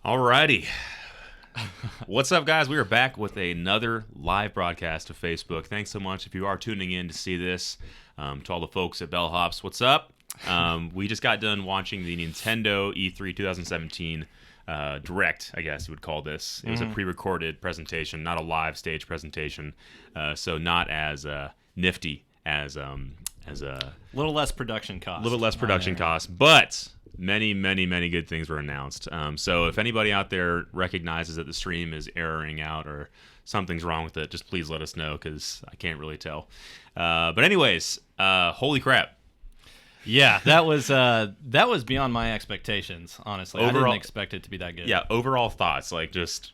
Alrighty. What's up, guys? We are back with another live broadcast of Facebook. Thanks so much if you are tuning in to see this. To all the folks at Bellhops, what's up? We just got done watching the Nintendo E3 2017 Direct, I guess you would call this. It was a pre-recorded presentation, not a live stage presentation, so not as nifty as a little less production cost. But many good things were announced. So if anybody out there recognizes that the stream is erroring out or something's wrong with it, just please let us know, because I can't really tell. But anyways, holy crap. Yeah, that was beyond my expectations, honestly. I didn't expect it to be that good. Yeah, overall thoughts, like just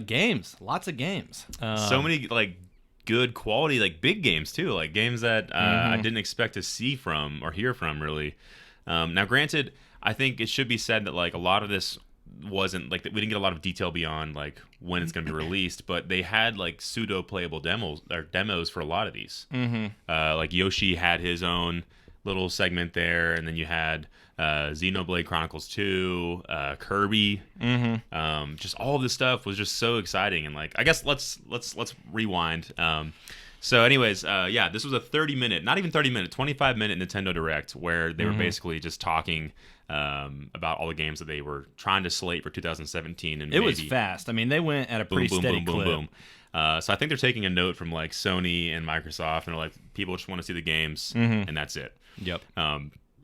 games, lots of games. So many like good quality, like big games too, like games that I didn't expect to see from or hear from really. Now, granted, I think it should be said that like a lot of this wasn't like we didn't get a lot of detail beyond like when it's going to be released, but they had like pseudo playable demos for a lot of these. Like Yoshi had his own little segment there, and then you had Xenoblade Chronicles 2, Kirby. Just all of this stuff was just so exciting, and like I guess let's rewind. So anyways, this was a 30-minute, not even 30-minute, 25-minute Nintendo Direct where they were basically just talking about all the games that they were trying to slate for 2017. And it was fast. I mean, they went at a pretty steady clip. So I think they're taking a note from like Sony and Microsoft, and they're like, people just want to see the games, and that's it. Yep.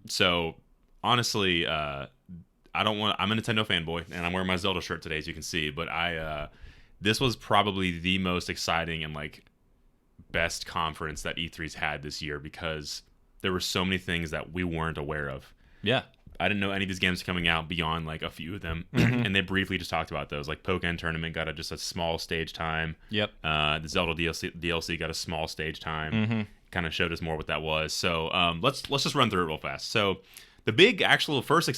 So honestly, I'm a Nintendo fanboy, and I'm wearing my Zelda shirt today, as you can see. But this was probably the most exciting and like best conference that E3's had this year, because there were so many things that we weren't aware of. Yeah. I didn't know any of these games coming out beyond like a few of them, and they briefly just talked about those. Like Pokken Tournament got just a small stage time. Yep. The Zelda DLC got a small stage time. Kind of showed us more what that was. So let's just run through it real fast. So the big actual first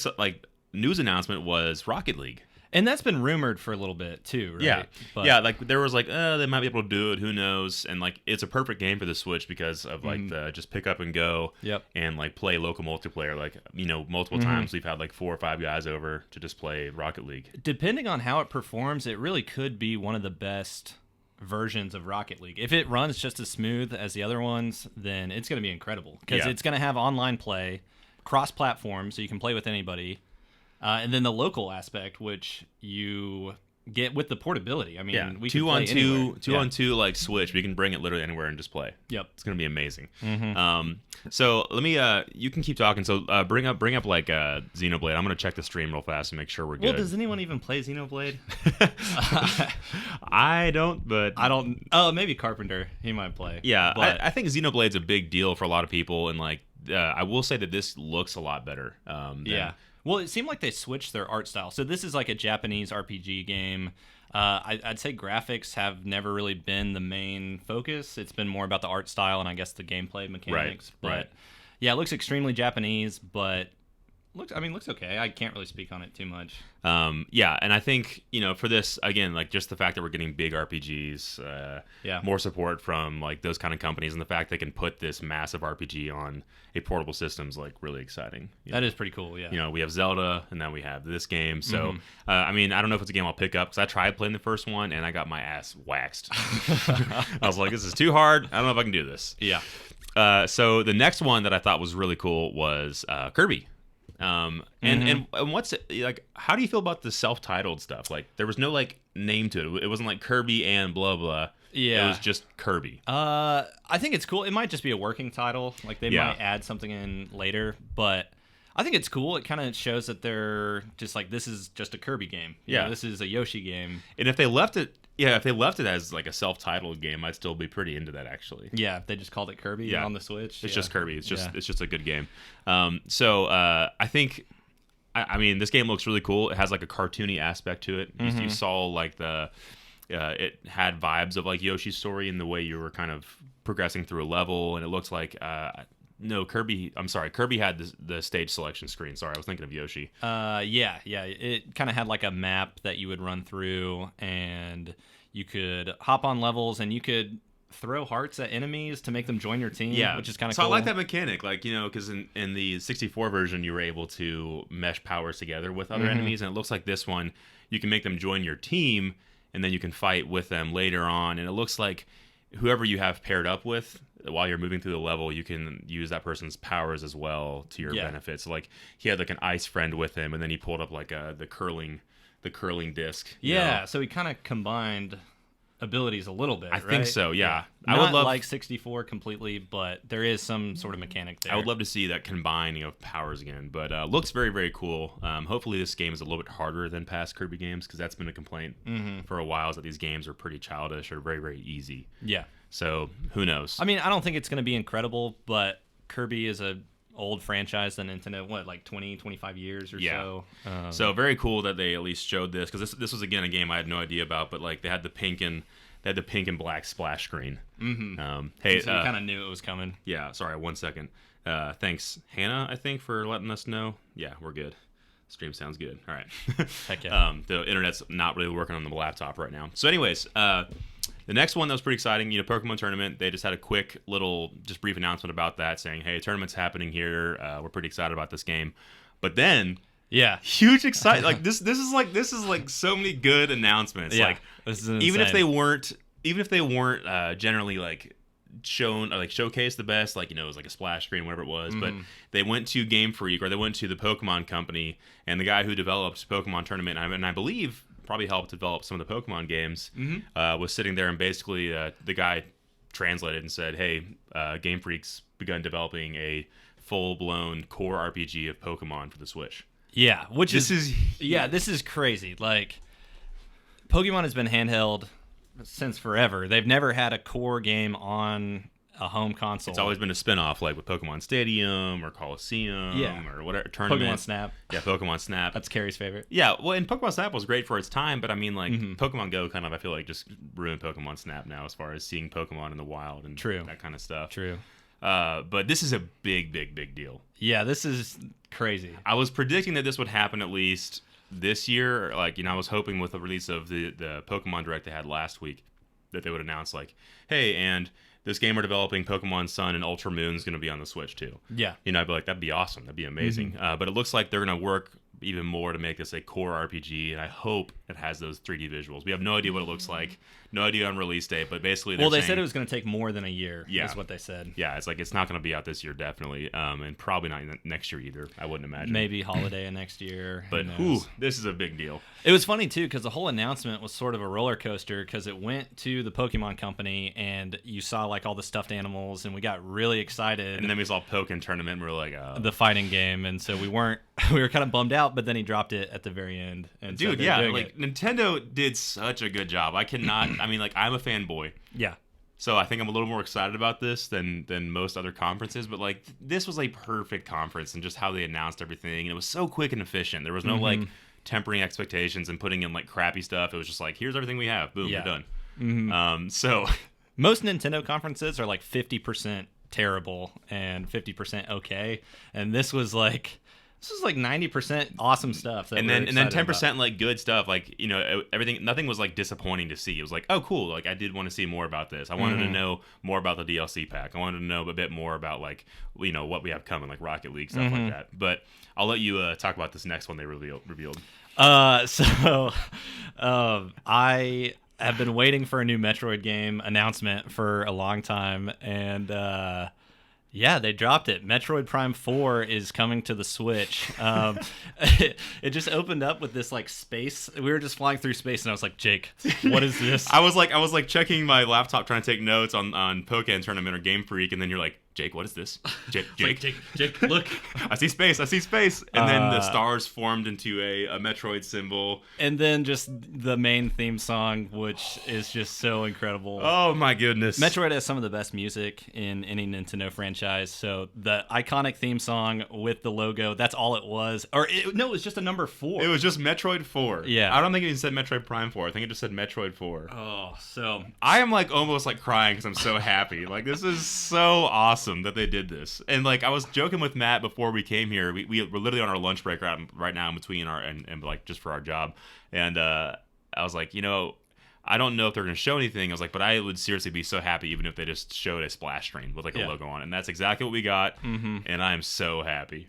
news announcement was Rocket League. And that's been rumored for a little bit too, right? Yeah, yeah. Like there was like, they might be able to do it. Who knows? And like, it's a perfect game for the Switch because of like the just pick up and go. Yep. And like play local multiplayer. Like multiple times we've had like 4 or 5 guys over to just play Rocket League. Depending on how it performs, it really could be one of the best versions of Rocket League. If it runs just as smooth as the other ones, then it's going to be incredible, because it's going to have online play, cross-platform, so you can play with anybody. And then the local aspect, which you get with the portability. I mean, we two can play two on two, like Switch. We can bring it literally anywhere and just play. Yep, it's gonna be amazing. So let me. You can keep talking. So bring up like Xenoblade. I'm gonna check the stream real fast and make sure we're good. Well, does anyone even play Xenoblade? I don't, but I don't. Oh, maybe Carpenter. He might play. Yeah, but I think Xenoblade's a big deal for a lot of people, and like I will say that this looks a lot better. Well, it seemed like they switched their art style. So this is like a Japanese RPG game. I'd say graphics have never really been the main focus. It's been more about the art style and I guess the gameplay mechanics. Right. Yeah, it looks extremely Japanese, but looks okay. I can't really speak on it too much. And I think, for this, again, like just the fact that we're getting big RPGs, more support from like those kind of companies, and the fact they can put this massive RPG on a portable system is like really exciting. That is pretty cool, yeah. We have Zelda, and then we have this game. So, I don't know if it's a game I'll pick up, because I tried playing the first one, and I got my ass waxed. I was like, this is too hard. I don't know if I can do this. Yeah. So the next one that I thought was really cool was Kirby. And what's it, like? How do you feel about the self-titled stuff? Like, there was no like name to it. It wasn't like Kirby and blah blah. Yeah, it was just Kirby. I think it's cool. It might just be a working title. Like they might add something in later, but I think it's cool. It kind of shows that they're just like, this is just a Kirby game. This is a Yoshi game. And if they left it as like a self-titled game, I'd still be pretty into that, actually. Yeah, if they just called it Kirby on the Switch. It's just Kirby. It's just a good game. So I think, this game looks really cool. It has like a cartoony aspect to it. You saw like it had vibes of like Yoshi's Story in the way you were kind of progressing through a level, and it looks like Kirby had the stage selection screen. Sorry, I was thinking of Yoshi. Yeah. It kind of had like a map that you would run through, and you could hop on levels, and you could throw hearts at enemies to make them join your team, Yeah, which is kind of so cool. I like that mechanic, like, because in the 64 version you were able to mesh powers together with other enemies, and it looks like this one you can make them join your team, and then you can fight with them later on, and it looks like whoever you have paired up with while you're moving through the level, you can use that person's powers as well to your benefit. So like he had like an ice friend with him, and then he pulled up like the curling disc. Yeah, so he kind of combined abilities a little bit. I think so. Yeah. Not I would love like 64 completely, but there is some sort of mechanic there. I would love to see that combining of powers again, but looks very, very cool. Hopefully this game is a little bit harder than past Kirby games, because that's been a complaint for a while, is that these games are pretty childish or very, very easy. Yeah. So who knows? I mean, I don't think it's going to be incredible, but Kirby is a old franchise than Nintendo, like 20, 25 years or so. So very cool that they at least showed this, because this was again a game I had no idea about, but like they had the pink and black splash screen. Hey, so you kind of knew it was coming. Yeah. Sorry, 1 second. Thanks, Hannah, I think, for letting us know. Yeah, we're good. Stream sounds good. All right. Heck yeah. The internet's not really working on the laptop right now. So anyways, the next one that was pretty exciting, Pokemon Tournament. They just had a quick little, just brief announcement about that, saying, hey, tournament's happening here. We're pretty excited about this game. But then, huge excitement. Like this is like so many good announcements. Yeah, like this is even if insane. they weren't generally like shown or like showcased the best, like, it was like a splash screen, whatever it was, but they went to Game Freak, or they went to the Pokemon Company, and the guy who developed Pokemon Tournament, and I believe probably helped develop some of the Pokemon games, was sitting there, and basically the guy translated and said, hey, Game Freak's begun developing a full-blown core RPG of Pokemon for the Switch. Yeah, this is crazy. Like, Pokemon has been handheld since forever. They've never had a core game on a home console. It's always been a spin-off, like with Pokemon Stadium or Coliseum or whatever tournament. Pokemon Snap. Yeah, Pokemon Snap. That's Carrie's favorite. Yeah, well, and Pokemon Snap was great for its time, but I mean, like, Pokemon Go kind of, I feel like, just ruined Pokemon Snap now as far as seeing Pokemon in the wild and that kind of stuff. True. But this is a big, big, big deal. Yeah, this is crazy. I was predicting that this would happen at least this year. Like, I was hoping with the release of the Pokemon Direct they had last week that they would announce, like, hey, and this game we're developing, Pokemon Sun and Ultra Moon, is going to be on the Switch too. Yeah. I'd be like, that'd be awesome. That'd be amazing. But it looks like they're going to work even more to make this a core RPG, and I hope it has those 3D visuals. We have no idea what it looks like, no idea on release date, but basically they said it was going to take more than a year, is what they said. Yeah, it's like it's not going to be out this year, definitely, and probably not next year either, I wouldn't imagine. Maybe holiday of next year. But this is a big deal. It was funny, too, because the whole announcement was sort of a roller coaster, because it went to the Pokemon Company, and you saw like all the stuffed animals, and we got really excited. And then we saw Pokken Tournament, and we were like, the fighting game, and so we were kind of bummed out, but then he dropped it at the very end. And dude, so like Nintendo did such a good job. I cannot. I mean, like, I'm a fanboy. Yeah. So I think I'm a little more excited about this than most other conferences. But like, this was a perfect conference, and just how they announced everything, and it was so quick and efficient. There was no like tempering expectations and putting in like crappy stuff. It was just like, here's everything we have. Boom, we're done. So most Nintendo conferences are like 50% terrible and 50% okay, and this was like 90% awesome stuff. And then 10% like good stuff. Like, everything, nothing was like disappointing to see. It was like, oh, cool. Like, I did want to see more about this. I wanted to know more about the DLC pack. I wanted to know a bit more about like, what we have coming, like Rocket League, stuff like that. But I'll let you talk about this next one they revealed. I have been waiting for a new Metroid game announcement for a long time, and yeah, they dropped it. Metroid Prime 4 is coming to the Switch. It just opened up with this like space. We were just flying through space, and I was like, Jake, what is this? I was like checking my laptop trying to take notes on Pokken Tournament or Game Freak, and then you're like, Jake, what is this? Jake, look. I see space. And then the stars formed into a Metroid symbol. And then just the main theme song, which is just so incredible. Oh, my goodness. Metroid has some of the best music in any Nintendo franchise. So the iconic theme song with the logo, that's all it was. It was just a number 4. It was just Metroid 4. Yeah. I don't think it even said Metroid Prime 4. I think it just said Metroid 4. Oh, so I am like almost like crying because I'm so happy. Like, this is so awesome that they did this. And like, I was joking with Matt before we came here. We're literally on our lunch break right now in between and like just for our job. And I was like, I don't know if they're going to show anything. I was like, but I would seriously be so happy even if they just showed a splash screen with like a logo on it. And that's exactly what we got. And I am so happy.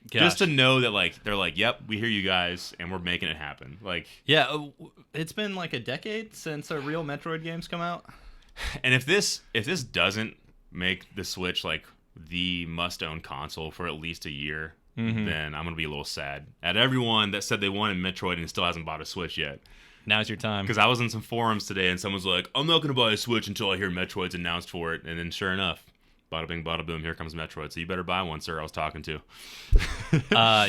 Gosh. Just to know that like they're like, yep, we hear you guys and we're making it happen. Like, yeah, it's been like a decade since a real Metroid game's come out. And if this doesn't make the Switch like the must-own console for at least a year, then I'm gonna be a little sad at everyone that said they wanted Metroid and still hasn't bought a Switch yet. Now's your time. Because I was in some forums today and someone's like, I'm not gonna buy a Switch until I hear Metroid's announced for it. And then sure enough, bada bing, bada boom, here comes Metroid. So you better buy one, sir. I was talking to.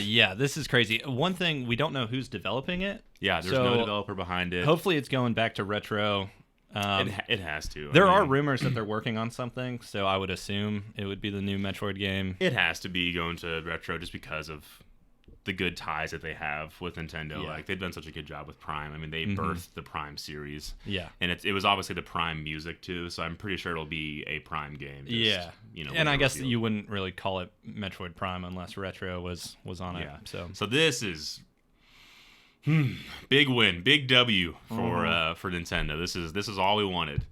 Yeah, this is crazy. One thing, we don't know who's developing it. Yeah, there's no developer behind it. Hopefully it's going back to retro. It has to. There are rumors that they're working on something, so I would assume it would be the new Metroid game. It has to be going to retro just because of the good ties that they have with Nintendo. Yeah. Like they've done such a good job with Prime. I mean, they birthed the Prime series. Yeah, and it was obviously the Prime music too. So I'm pretty sure it'll be a Prime game. Just, and I guess you wouldn't really call it Metroid Prime unless retro was on it. So this is. Big win, big W for Nintendo. This is all we wanted.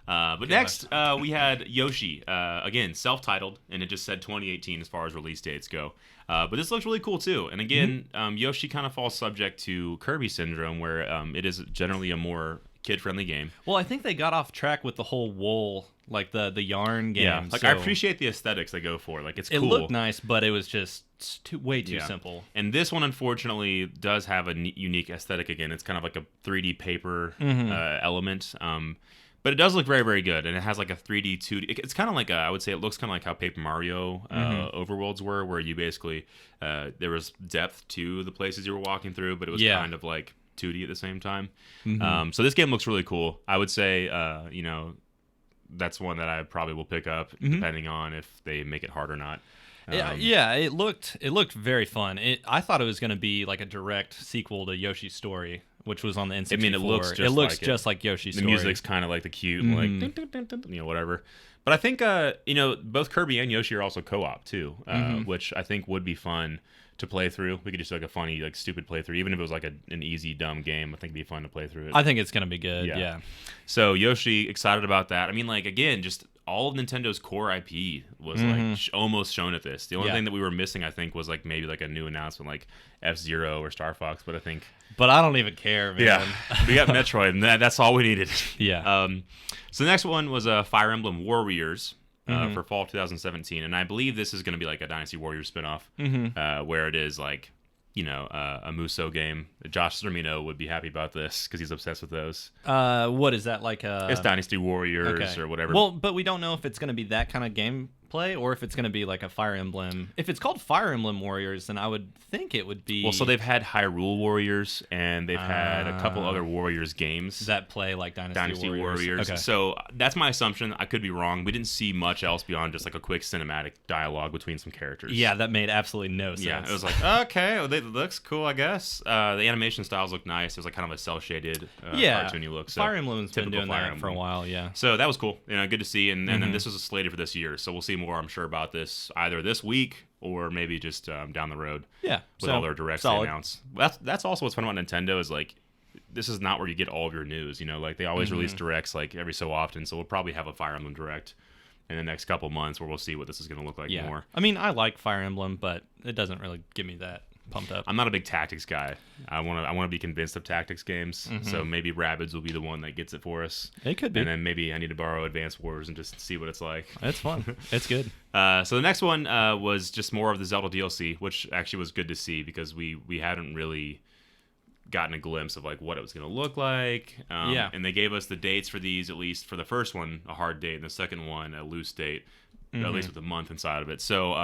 But next we had Yoshi, again self-titled, and it just said 2018 as far as release dates go. But this looks really cool too. And again, Yoshi kind of falls subject to Kirby syndrome, where it is generally a more kid-friendly game. Well, I think they got off track with the whole wool, like the yarn game. Yeah, like I appreciate the aesthetics they go for. Like it's cool. It looked nice, but it was just way too simple. And this one, unfortunately, does have a unique aesthetic. Again, it's kind of like a 3D paper element. But it does look very, very good, and it has like a 3D, 2D. It's kind of like I would say it looks kind of like how Paper Mario overworlds were, where you basically there was depth to the places you were walking through, but it was kind of like 2D at the same time. So this game looks really cool. I would say, that's one that I probably will pick up, depending on if they make it hard or not. Yeah, it looked very fun. I thought it was going to be like a direct sequel to Yoshi's Story, which was on the N64. I mean, it looks just like Yoshi's Story. The music's kind of like the cute, like dun, dun, dun, dun, whatever. But I think both Kirby and Yoshi are also co-op too, which I think would be fun to play through. We could just do like a funny, like stupid playthrough, even if it was like an easy, dumb game. I think it'd be fun to play through it. I think it's gonna be good. Yeah. So Yoshi, excited about that. I mean, like again, just all of Nintendo's core IP was like almost shown at this. The only thing that we were missing, I think, was like maybe like a new announcement, like F-Zero or Star Fox. But I don't even care, man. Yeah, we got Metroid, and that's all we needed. Yeah. So the next one was Fire Emblem Warriors. For fall 2017, and I believe this is going to be like a Dynasty Warriors spinoff, where it is like, a Musou game. Josh Cermino would be happy about this because he's obsessed with those. What is that like? It's Dynasty Warriors or whatever. Well, but we don't know if it's going to be that kind of gameplay or if it's going to be like a Fire Emblem. If it's called Fire Emblem Warriors, then I would think it would be. Well, so they've had Hyrule Warriors, and they've had a couple other Warriors games that play like Dynasty Warriors. Okay. So that's my assumption. I could be wrong. We didn't see much else beyond just like a quick cinematic dialogue between some characters. Yeah, that made absolutely no sense. Yeah, it was like, okay, well, it looks cool, I guess. The animation styles look nice. It was like kind of a cel-shaded, cartoony look. So Fire Emblem's been doing that for a while, yeah. So that was cool. Good to see. And then this was slated for this year, so we'll see more, I'm sure, about this either this week or maybe just down the road. Yeah, with all their directs they announce. That's also what's fun about Nintendo is like, this is not where you get all of your news. Like they always release directs like every so often. So we'll probably have a Fire Emblem direct in the next couple months where we'll see what this is going to look like more. I mean, I like Fire Emblem, but it doesn't really give me that pumped up. I'm not a big tactics guy. I want to be convinced of tactics games. So maybe Rabbids will be the one that gets it for us. It could be. And then maybe I need to borrow Advance Wars and just see what it's like. It's fun. It's good. So the next one was just more of the Zelda DLC, which actually was good to see because we hadn't really gotten a glimpse of like what it was going to look like. And they gave us the dates for these, at least for the first one, a hard date, and the second one, a loose date, at least with a month inside of it. So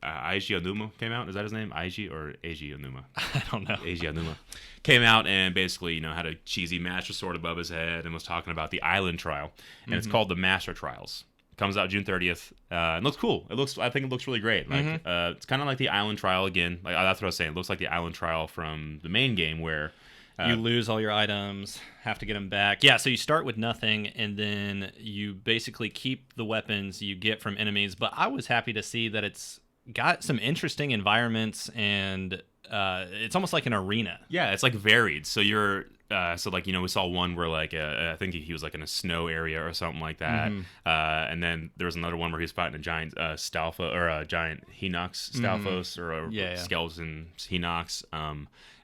Eiji Onuma came out. Is that his name? Eiji or Eiji Onuma? I don't know. Eiji Onuma came out and basically, had a cheesy Master Sword above his head and was talking about the Island Trial. And it's called the Master Trials. Comes out June 30th. And looks cool. I think it looks really great. Like it's kind of like the Island Trial again. Like that's what I was saying. It looks like the Island Trial from the main game where you lose all your items, have to get them back. Yeah, so you start with nothing, and then you basically keep the weapons you get from enemies. But I was happy to see that it's got some interesting environments, and it's almost like an arena. Yeah, it's like varied. So you're So like we saw one where like I think he was like in a snow area or something like that, and then there was another one where he was fighting a giant Stalfo or a giant Hinox Stalfos or a skeleton Hinox.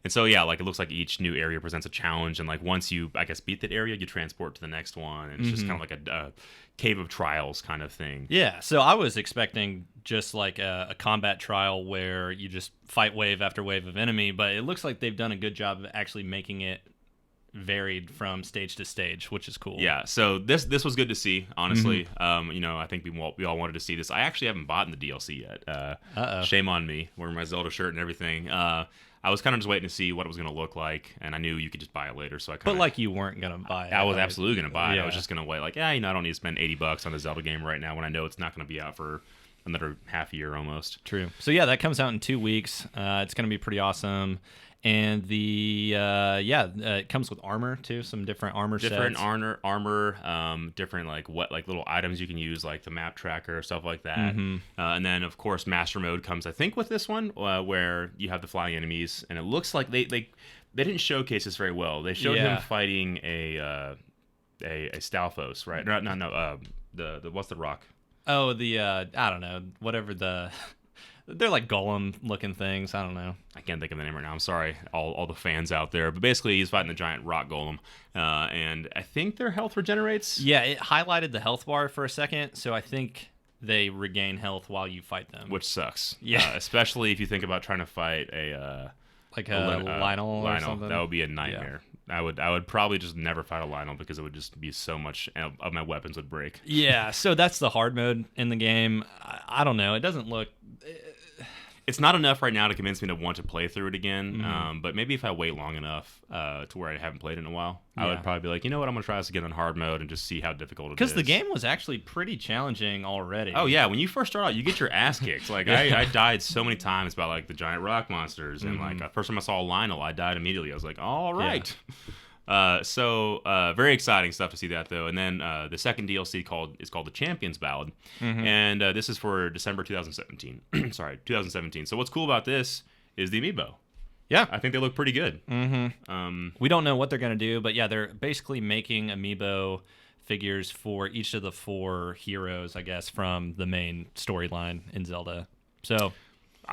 And so like it looks like each new area presents a challenge, and like once you I guess beat that area, you transport to the next one, and it's just kind of like a cave of trials kind of thing. Yeah, so I was expecting just like a combat trial where you just fight wave after wave of enemy, but it looks like they've done a good job of actually making it varied from stage to stage, which is cool. Yeah, so this was good to see, honestly. I think we all wanted to see this. I actually haven't bought in the DLC yet. Shame on me, wearing my Zelda shirt and everything. I was kind of just waiting to see what it was going to look like, and I knew you could just buy it later, so I kind of... But like you weren't going to buy it. I was absolutely going to buy it. I was just going to wait, like, I don't need to spend $80 on a Zelda game right now when I know it's not going to be out for another half year almost. True. So yeah, that comes out in 2 weeks. It's going to be pretty awesome. And it comes with armor too, some different armor sets. Different armor, different like little items you can use, like the map tracker, stuff like that. And then of course Master Mode comes, I think, with this one, where you have the flying enemies, and it looks like they didn't showcase this very well. They showed him fighting a Stalfos, right? No. The what's the rock? Oh, the I don't know, whatever the. They're like golem-looking things. I don't know. I can't think of the name right now. I'm sorry, all the fans out there. But basically, he's fighting the giant rock golem, and I think their health regenerates. Yeah, it highlighted the health bar for a second, so I think they regain health while you fight them. Which sucks. Yeah, especially if you think about trying to fight a Lynel or something. That would be a nightmare. Yeah. I would probably just never fight a Lynel because it would just be so much of my weapons would break. Yeah, so that's the hard mode in the game. I don't know. It doesn't look... It's not enough right now to convince me to want to play through it again, but maybe if I wait long enough to where I haven't played it in a while, I would probably be like, you know what, I'm going to try this again on hard mode and just see how difficult it is. Because the game was actually pretty challenging already. Oh, yeah. When you first start out, you get your ass kicked. Like, I died so many times by, like, the giant rock monsters, and, like, first time I saw Lynel, I died immediately. I was like, all right. Yeah. Very exciting stuff to see that, though. And then the second DLC is called The Champion's Ballad, and this is for December 2017. Sorry, 2017. So what's cool about this is the amiibo. Yeah, I think they look pretty good. We don't know what they're gonna do, but yeah, they're basically making amiibo figures for each of the 4 heroes, I guess, from the main storyline in Zelda. So.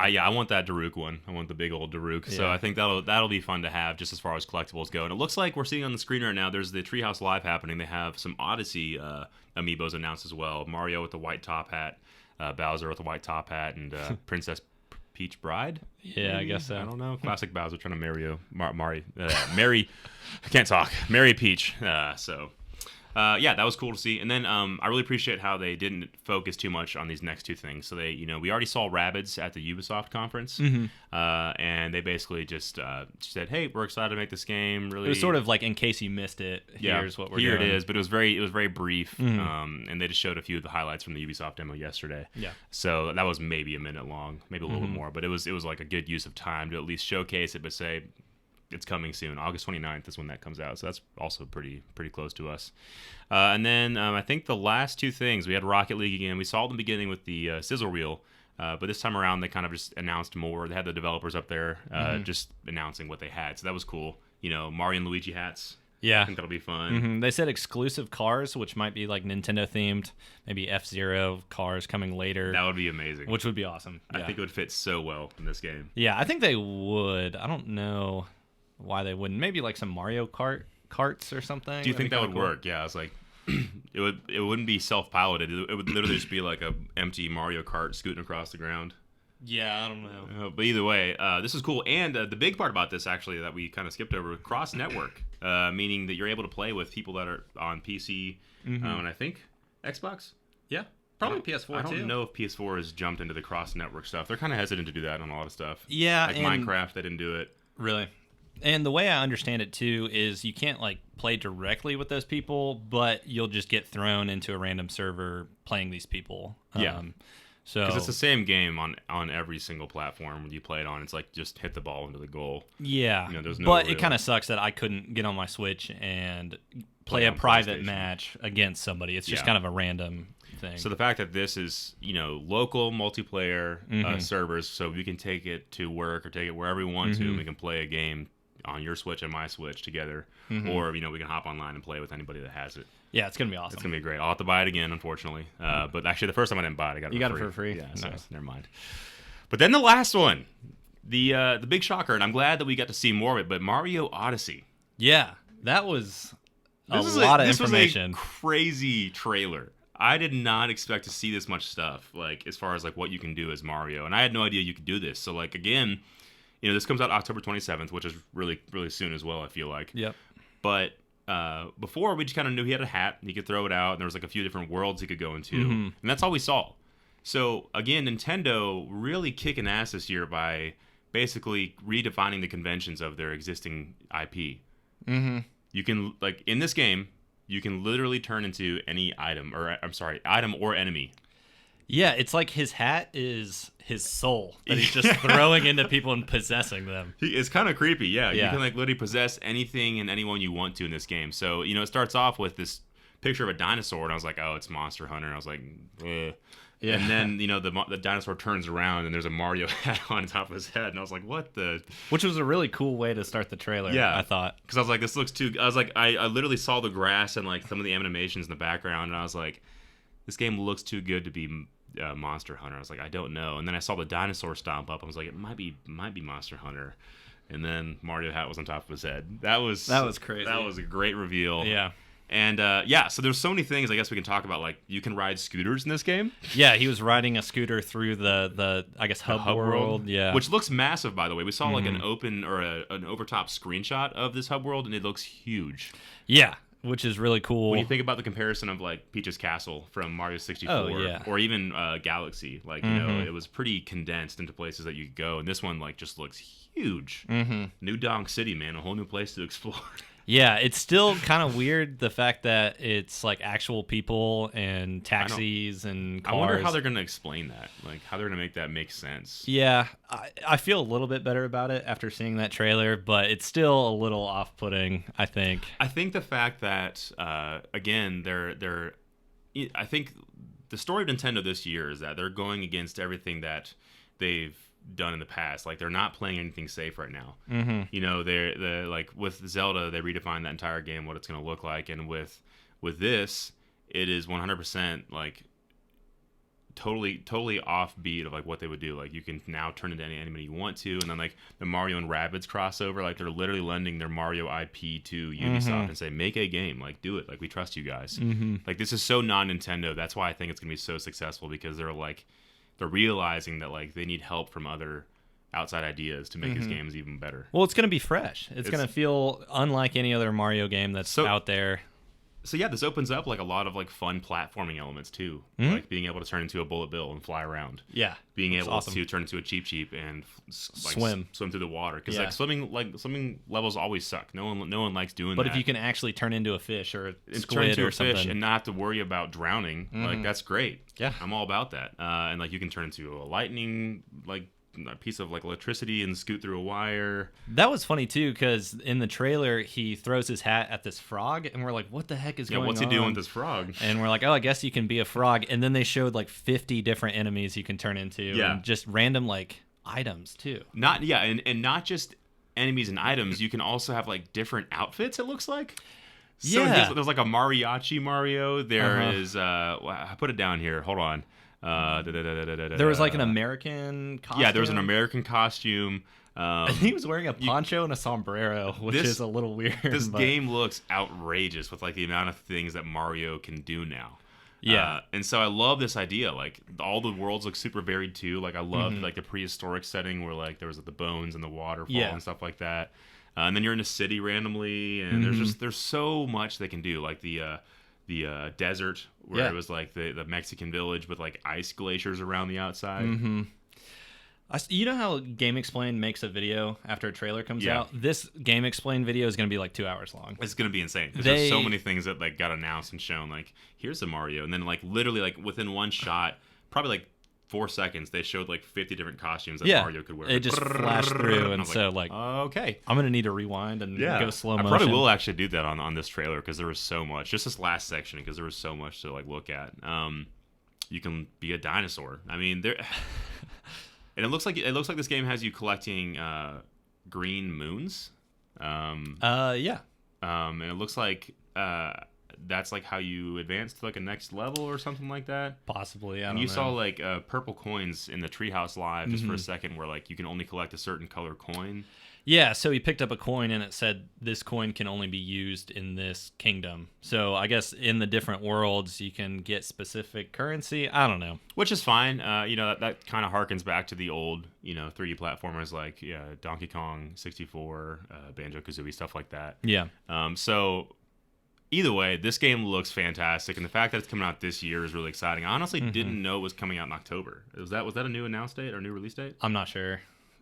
I want that Daruk one. I want the big old Daruk. Yeah. So I think that'll be fun to have just as far as collectibles go. And it looks like we're seeing on the screen right now, there's the Treehouse Live happening. They have some Odyssey amiibos announced as well. Mario with the white top hat, Bowser with the white top hat, and Princess Peach Bride? Yeah, I guess so. I don't know. Classic Bowser trying to marry I can't talk. Marry Peach. That was cool to see. And then I really appreciate how they didn't focus too much on these next 2 things. So they, we already saw Rabbids at the Ubisoft conference, and they basically just said, "Hey, we're excited to make this game." Really, it was sort of like, in case you missed it, here's what we're doing. Here it is, but it was very brief, and they just showed a few of the highlights from the Ubisoft demo yesterday. Yeah. So that was maybe a minute long, maybe a little bit more, but it was like a good use of time to at least showcase it, but say, it's coming soon. August 29th is when that comes out, so that's also pretty close to us. And then I think the last 2 things, we had Rocket League again. We saw at the beginning with the sizzle reel, but this time around they kind of just announced more. They had the developers up there just announcing what they had, so that was cool. Mario and Luigi hats. Yeah, I think that'll be fun. They said exclusive cars, which might be like Nintendo themed, maybe F-Zero cars coming later. That would be amazing. Which would be awesome. I think it would fit so well in this game. Yeah, I think they would. I don't know why they wouldn't. Maybe like some Mario carts or something. Do you think that would work? Yeah, it's like it wouldn't be self-piloted. It would literally just be like a empty Mario Kart scooting across the ground. Yeah, I don't know. But either way, this is cool. And the big part about this, actually, that we kind of skipped over, cross-network, meaning that you're able to play with people that are on PC and I think Xbox. Yeah, probably PS4 too. I don't know if PS4 has jumped into the cross-network stuff. They're kind of hesitant to do that on a lot of stuff. Yeah, like Minecraft, they didn't do it. Really? And the way I understand it too is you can't like play directly with those people, but you'll just get thrown into a random server playing these people. Yeah. Because it's the same game on every single platform you play it on. It's like just hit the ball into the goal. Yeah. There's no it kind of sucks that I couldn't get on my Switch and play a private match against somebody. It's just kind of a random thing. So the fact that this is, local multiplayer servers, so we can take it to work or take it wherever we want to, and we can play a game on your Switch and my Switch together, Mm-hmm. or we can hop online and play with anybody that has it. Yeah, it's gonna be awesome. It's gonna be great. I'll have to buy it again, unfortunately. But actually, the first time I didn't buy it, I got it. You got it for free? Yeah, so Nice. never mind. But then the last one, the big shocker, and I'm glad that we got to see more of it. But Mario Odyssey. Yeah, that was a This lot of this information. was a crazy trailer. I did not expect to see this much stuff, like as far as like what you can do as Mario, and I had no idea you could do this. So like again, this comes out October 27th, which is really really soon as well. I feel like. Yep. But before we just kind of knew he had a hat, he could throw it out, and there was like a few different worlds he could go into, and that's all we saw. So again, Nintendo really kicking ass this year by basically redefining the conventions of their existing IP. Mm-hmm. You can like in this game, you can literally turn into any item, or I'm sorry, item or enemy. Yeah, it's like his hat is his soul that he's just throwing into people and possessing them. It's kind of creepy, yeah. You Yeah. can like literally possess anything and anyone you want to in this game. So it starts off with this picture of a dinosaur, and I was like, oh, it's Monster Hunter. And I was like, eh. Yeah. And then the dinosaur turns around and there's a Mario hat on top of his head, and I was like, what the? Which was a really cool way to start the trailer. Yeah. I thought. Because I was like, this looks too. I was like, I literally saw the grass and like some of the animations in the background, and I was like, this game looks too good to be Monster Hunter. I was like, I don't know. And then I saw the dinosaur stomp up. I was like, it might be Monster Hunter. And then Mario hat was on top of his head. That was crazy. That was a great reveal. Yeah. And so there's so many things I guess we can talk about. Like you can ride scooters in this game. Yeah, he was riding a scooter through the I guess hub world. Yeah. Which looks massive, by the way. We saw like an open or an overtop screenshot of this hub world, and it looks huge. Yeah, which is really cool. When you think about the comparison of like Peach's Castle from Mario 64, Oh, yeah. or even Galaxy, like it was pretty condensed into places that you could go, and this one like just looks huge. New Donk City, man, a whole new place to explore. Yeah, it's still kind of weird the fact that it's like actual people and taxis and cars. I wonder how they're going to explain that, like how they're going to make that make sense. Yeah, I feel a little bit better about it after seeing that trailer, but it's still a little off-putting, I think. I think the fact that again, I think the story of Nintendo this year is that they're going against everything that they've done in the past. Like they're not playing anything safe right now. They're like with Zelda, they redefined that entire game, what it's going to look like, and with this, it is 100% like totally offbeat of like what they would do. Like you can now turn into any enemy you want to, and then like the Mario and Rabbids crossover, like they're literally lending their Mario IP to Ubisoft and say, make a game, like do it, like we trust you guys. Like this is so non-Nintendo. That's why I think it's gonna be so successful, because they're realizing that like they need help from other outside ideas to make these games even better. Well, it's going to be fresh. It's going to feel unlike any other Mario game that's out there. So yeah, this opens up like a lot of like fun platforming elements too, like being able to turn into a Bullet Bill and fly around. Yeah, being able awesome. to turn into a Cheep Cheep and swim through the water, because Yeah. like swimming levels always suck. No one likes doing But that. if you can actually turn into a fish or a turn squid into or a fish something, and not have to worry about drowning, like that's great. Yeah. I'm all about that. And like you can turn into a lightning, like a piece of like electricity and scoot through a wire. that was funny too, because in the trailer he throws his hat at this frog, and we're like, "What the heck is going on? What's he doing with this frog? And we're like, "Oh, I guess you can be a frog." And then they showed like 50 different enemies you can turn into, and just random like items too. And not just enemies and items. You can also have like different outfits. It looks like. So Yeah. there's like a mariachi Mario. There is. I put it down here. Hold on. There was like an American costume. Yeah, there was an American costume. He was wearing a poncho and a sombrero, which is a little weird. This but- game looks outrageous with like the amount of things that Mario can do now. Yeah. And so I love this idea. Like all the worlds look super varied too. Like I love like the prehistoric setting where like there was like, the bones and the waterfall and stuff like that. And then you're in a city randomly, and there's so much they can do. Like the desert where it was like the Mexican village with like ice glaciers around the outside. You know how Game Explain makes a video after a trailer comes Yeah. out? This Game Explain video is going to be like 2 hours long. It's gonna be insane. 'Cause there's so many things that like got announced and shown. Like here's the Mario, and then like literally like within one shot, probably like 4 seconds, they showed like 50 different costumes that Mario could wear. It just flashed through, and I was so like okay. I'm going to need to rewind and go slow motion. I probably will actually do that on this trailer, because there was so much. Just this last section, because there was so much to like look at. You can be a dinosaur. I mean, there. And it looks like this game has you collecting green moons. Yeah. And it looks like that's like how you advance to like a next level or something like that. Possibly, And you saw like purple coins in the Treehouse Live just for a second, where like you can only collect a certain color coin. Yeah, so he picked up a coin and it said this coin can only be used in this kingdom. So I guess in the different worlds you can get specific currency. I don't know. Which is fine. That kind of harkens back to the old, 3D platformers like Donkey Kong 64, Banjo-Kazooie, stuff like that. Yeah. So either way, this game looks fantastic, and the fact that it's coming out this year is really exciting. I honestly didn't know it was coming out in October. Was that a new announced date or new release date? I'm not sure,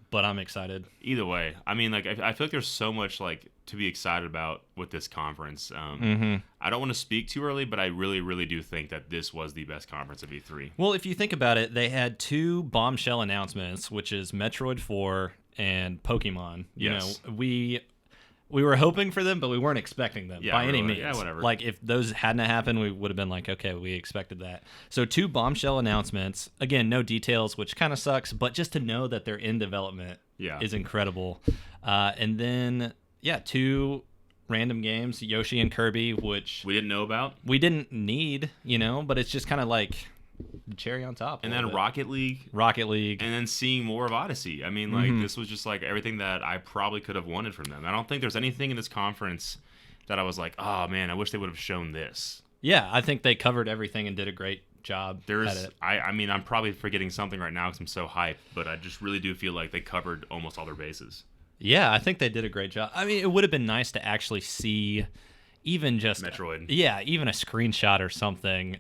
but I'm excited. Either way, I mean, like I feel like there's so much like to be excited about with this conference. I don't want to speak too early, but I really, really do think that this was the best conference of E3. Well, if you think about it, they had 2 bombshell announcements, which is Metroid 4 and Pokemon. Yes. We were hoping for them, but we weren't expecting them by any means. Yeah, whatever. Like, if those hadn't happened, we would have been like, okay, we expected that. So 2 bombshell announcements. Again, no details, which kind of sucks, but just to know that they're in development is incredible. And then, 2 random games, Yoshi and Kirby, which we didn't know about. We didn't need, but it's just kind of like the cherry on top. And then Rocket League. And then seeing more of Odyssey. I mean, like, this was just like everything that I probably could have wanted from them. I don't think there's anything in this conference that I was like, oh man, I wish they would have shown this. Yeah, I think they covered everything and did a great job at it. I mean, I'm probably forgetting something right now because I'm so hyped, but I just really do feel like they covered almost all their bases. Yeah, I think they did a great job. I mean, it would have been nice to actually see even just Metroid. Yeah, even a screenshot or something.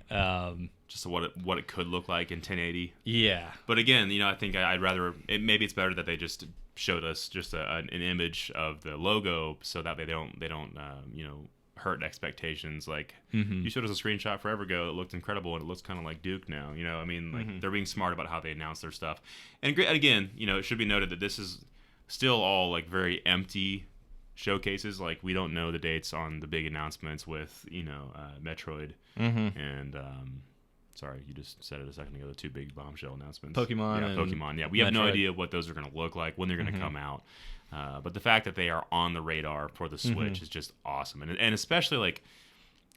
Just what it could look like in 1080. Yeah. But again, I think I'd rather maybe it's better that they just showed us just an image of the logo so that they don't hurt expectations. Like you showed us a screenshot forever ago that looked incredible and it looks kind of like Duke now. I mean, like they're being smart about how they announce their stuff. And again, it should be noted that this is still all like very empty showcases. Like we don't know the dates on the big announcements with Metroid and sorry, you just said it a second ago, the 2 big bombshell announcements. Pokemon. Yeah, we have no Metroid. idea what those are going to look like, when they're going to come out. But the fact that they are on the radar for the Switch is just awesome. And especially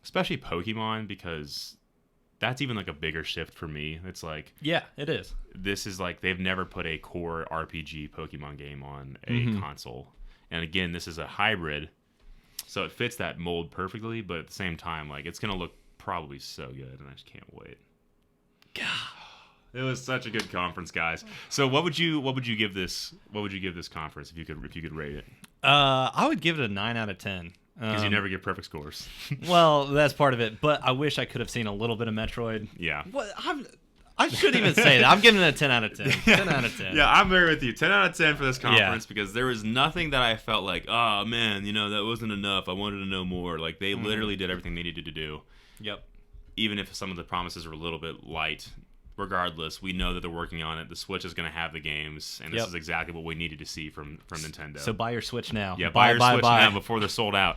Pokemon, because that's even like a bigger shift for me. It's like, yeah, it is. This is like they've never put a core RPG Pokemon game on a console. And again, this is a hybrid, so it fits that mold perfectly, but at the same time, like it's going to look probably so good, and I just can't wait. God, it was such a good conference, guys. So what would you give this conference if you could rate it? I would give it a 9 out of 10. Because you never get perfect scores. Well, that's part of it, but I wish I could have seen a little bit of Metroid. Yeah. What I shouldn't even say that. I'm giving it a 10 out of 10. 10 out of 10. Yeah, I'm there with you. 10 out of 10 for this conference because there was nothing that I felt like, oh man, that wasn't enough. I wanted to know more. Like they literally did everything they needed to do. Yep. Even if some of the promises were a little bit light, regardless, we know that they're working on it. The Switch is going to have the games, and this is exactly what we needed to see from Nintendo. So buy your Switch now. Yeah, buy your Switch now before they're sold out.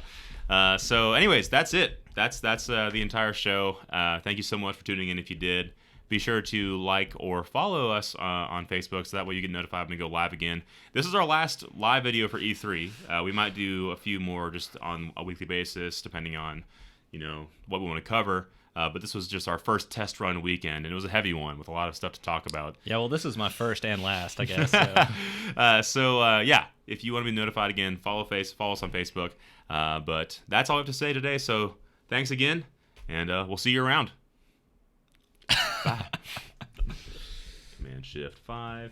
So anyways, that's it. That's the entire show. Thank you so much for tuning in if you did. Be sure to like or follow us on Facebook so that way you get notified when we go live again. This is our last live video for E3. We might do a few more just on a weekly basis depending on what we want to cover. But this was just our first test run weekend, and it was a heavy one with a lot of stuff to talk about. Yeah, well, this is my first and last, I guess. So, if you want to be notified again, follow us on Facebook. But that's all I have to say today. So thanks again, and we'll see you around. Bye. Command Shift 5.